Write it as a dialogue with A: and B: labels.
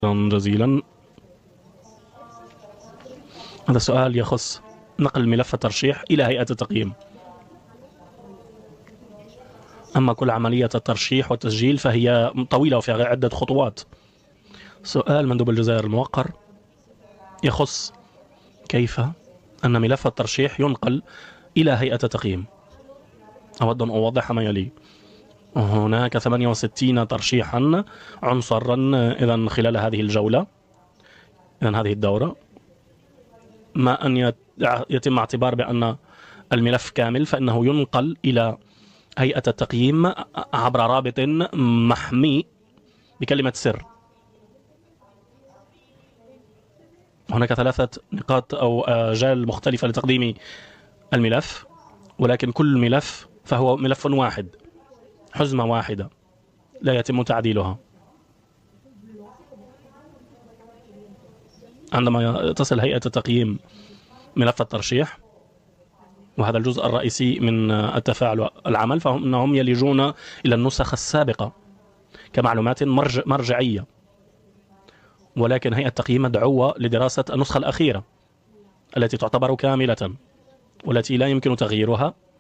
A: جزيلا. هذا السؤال يخص نقل ملف الترشيح إلى هيئة التقييم. أما كل عملية الترشيح والتسجيل فهي طويلة وفيها عدة خطوات. سؤال مندوب الجزائر الموقر يخص كيف أن ملف الترشيح ينقل إلى هيئة التقييم. أود أن أوضح ما يلي. هناك 68 ترشيحا عنصرا إذن خلال هذه الجولة، إذن هذه الدورة. ما أن يتم اعتبار بأن الملف كامل فإنه ينقل إلى هيئة التقييم عبر رابط محمي بكلمة سر. هناك 3 نقاط أو آجال مختلفة لتقديم الملف، ولكن كل ملف فهو ملف واحد، حزمة واحدة لا يتم تعديلها. عندما تصل هيئة التقييم ملف الترشيح، وهذا الجزء الرئيسي من التفاعل والعمل، فإنهم يلجون إلى النسخ السابقة كمعلومات مرجعية، ولكن هيئة التقييم مدعوة لدراسة النسخة الأخيرة التي تعتبر كاملة والتي لا يمكن تغييرها